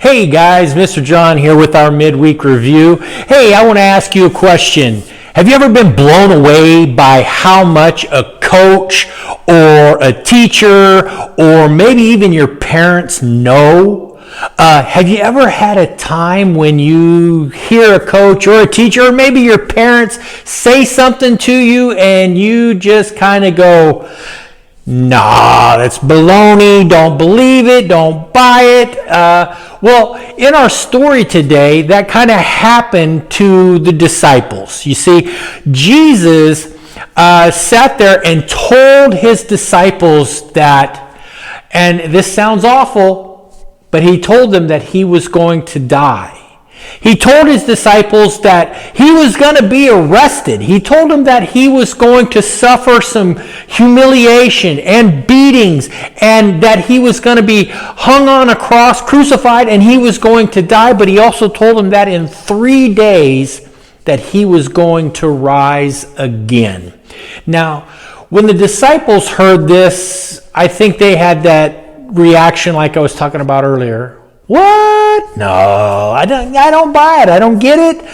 Hey guys, Mr. John here with our midweek review. Hey, I want to ask you a question. Have you ever been blown away by how much a coach or a teacher or maybe even your parents know? Have you ever had a time when you hear a coach or a teacher or maybe your parents say something to you and you just kind of go, nah, that's baloney, don't believe it, don't buy it? Well, in our story today, that kind of happened to the disciples. You see, Jesus sat there and told his disciples that, and this sounds awful, but he told them that he was going to die. He told his disciples that he was going to be arrested. He told them that he was going to suffer some humiliation and beatings, and that he was going to be hung on a cross, crucified, and he was going to die. But he also told them that in 3 days that he was going to rise again. Now, when the disciples heard this, I think they had that reaction like I was talking about earlier. What? No, I don't buy it. I don't get it.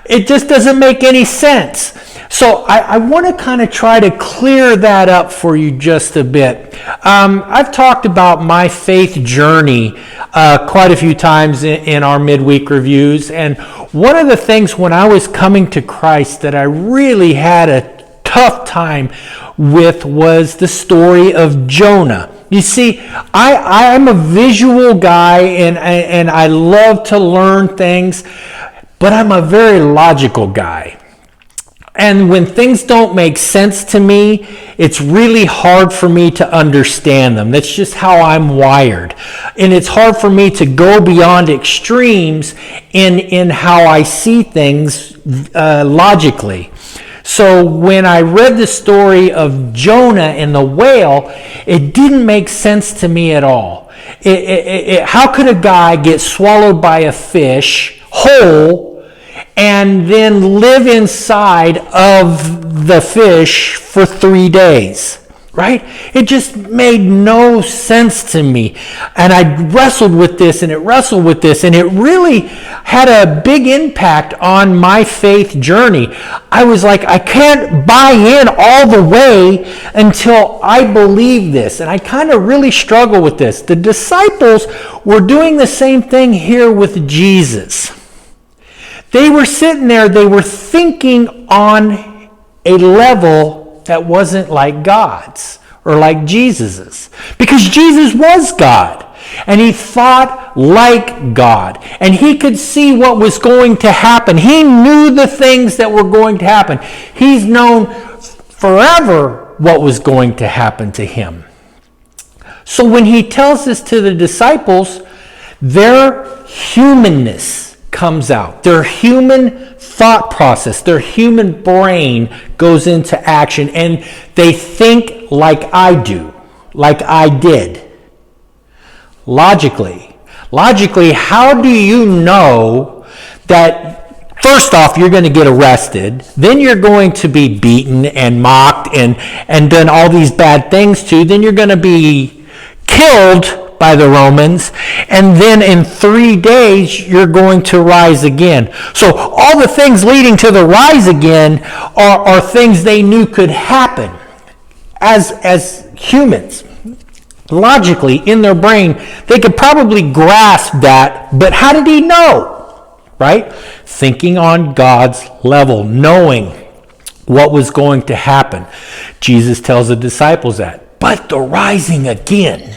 It just doesn't make any sense. So I want to kind of try to clear that up for you just a bit. I've talked about my faith journey quite a few times in our midweek reviews. And one of the things when I was coming to Christ that I really had a tough time with was the story of Jonah. You see, I'm a visual guy and I love to learn things, but I'm a very logical guy. And when things don't make sense to me, it's really hard for me to understand them. That's just how I'm wired. And it's hard for me to go beyond extremes in how I see things logically. So when I read the story of Jonah and the whale, it didn't make sense to me at all. How could a guy get swallowed by a fish whole and then live inside of the fish for 3 days? Right? It just made no sense to me. And I wrestled with this and it really had a big impact on my faith journey. I was like, I can't buy in all the way until I believe this. And I kind of really struggle with this. The disciples were doing the same thing here with Jesus. They were sitting there, they were thinking on a level that wasn't like God's or like Jesus's. Because Jesus was God. And he thought like God. And he could see what was going to happen. He knew the things that were going to happen. He's known forever what was going to happen to him. So when he tells this to the disciples, their humanness comes out. Their human thought process, their human brain goes into action, and they think like I do, like I did. Logically, how do you know that first off you're going to get arrested, then you're going to be beaten and mocked and done all these bad things to, then you're going to be killed by the Romans, and then in 3 days you're going to rise again. So all the things leading to the rise again are things they knew could happen as humans. Logically, in their brain, they could probably grasp that, but how did he know? Right? Thinking on God's level, knowing what was going to happen. Jesus tells the disciples that. But the rising again.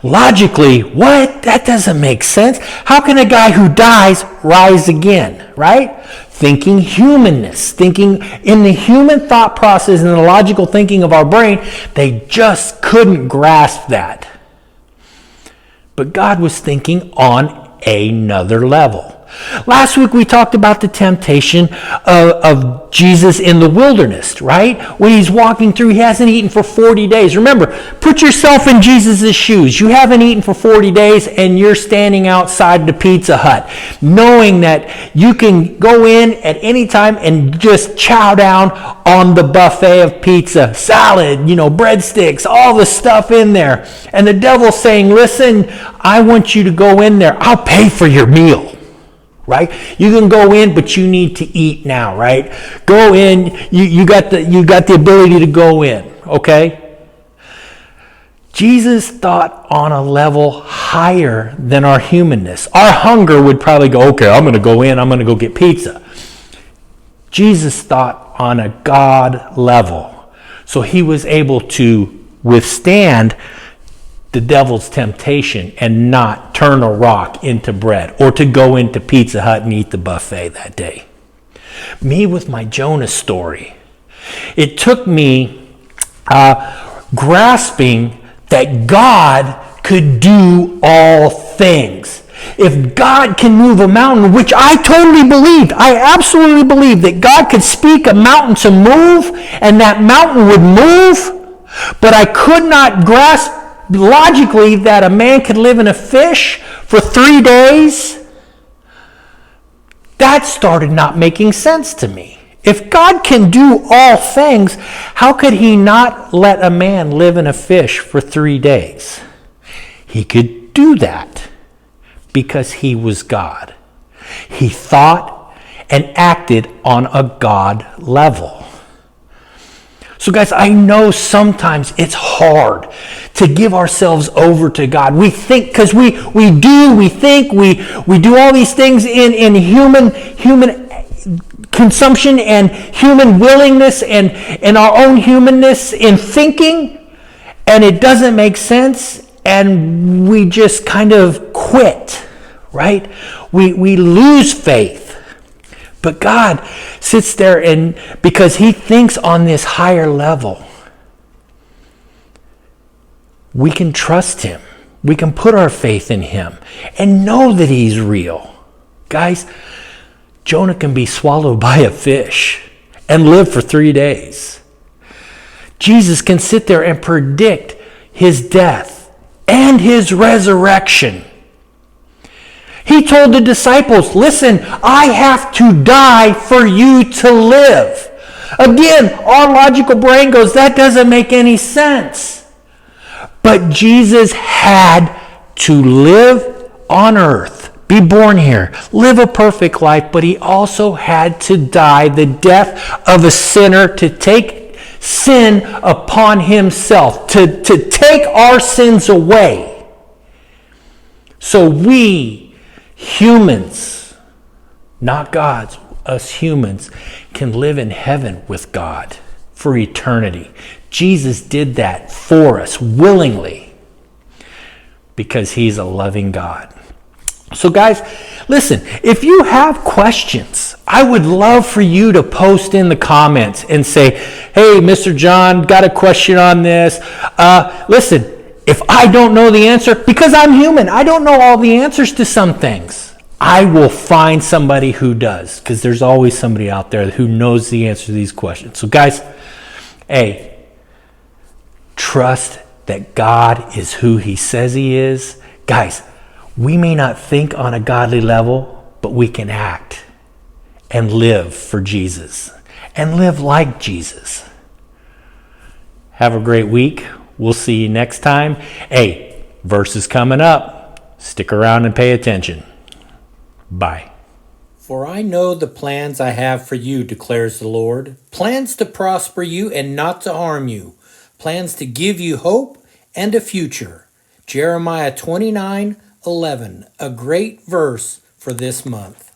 Logically, what? That doesn't make sense. How can a guy who dies rise again, right? Thinking humanness, thinking in the human thought process and the logical thinking of our brain, they just couldn't grasp that. But God was thinking on another level. Last week we talked about the temptation of Jesus in the wilderness, right? When he's walking through, he hasn't eaten for 40 days. Remember, put yourself in Jesus' shoes. You haven't eaten for 40 days and you're standing outside the Pizza Hut, knowing that you can go in at any time and just chow down on the buffet of pizza, salad, breadsticks, all the stuff in there. And the devil's saying, listen, I want you to go in there. I'll pay for your meal. Right? You can go in, but you need to eat now, right? Go in. You got the ability to go in, okay? Jesus thought on a level higher than our humanness. Our hunger would probably go, okay, I'm going to go in, I'm going to go get pizza. Jesus thought on a God level. So he was able to withstand the devil's temptation and not turn a rock into bread or to go into Pizza Hut and eat the buffet that day. Me with my Jonah story. It took me grasping that God could do all things. If God can move a mountain, which I totally believed, I absolutely believed that God could speak a mountain to move and that mountain would move, but I could not grasp logically that a man could live in a fish for 3 days. That started not making sense to me. If God can do all things, how could he not let a man live in a fish for 3 days? He could do that because he was God. He thought and acted on a God level. So guys, I know sometimes it's hard to give ourselves over to God. We think, because we do all these things in human consumption and human willingness and our own humanness in thinking, and it doesn't make sense, and we just kind of quit, right? We lose faith. But God sits there and because he thinks on this higher level, we can trust him. We can put our faith in him and know that he's real. Guys, Jonah can be swallowed by a fish and live for 3 days. Jesus can sit there and predict his death and his resurrection. He told the disciples, listen, I have to die for you to live. Again, our logical brain goes, that doesn't make any sense. But Jesus had to live on earth, be born here, live a perfect life, but he also had to die the death of a sinner to take sin upon himself, to take our sins away. So we humans, not gods, us humans, can live in heaven with God for eternity. Jesus did that for us willingly because he's a loving God. So guys, listen, if you have questions, I would love for you to post in the comments and say, hey, Mr. John, got a question on this. Listen, if I don't know the answer, because I'm human, I don't know all the answers to some things. I will find somebody who does, because there's always somebody out there who knows the answer to these questions. So guys, hey, trust that God is who he says he is. Guys, we may not think on a godly level, but we can act and live for Jesus and live like Jesus. Have a great week. We'll see you next time. Hey, verse is coming up. Stick around and pay attention. Bye. For I know the plans I have for you, declares the Lord. Plans to prosper you and not to harm you. Plans to give you hope and a future. Jeremiah 29:11, a great verse for this month.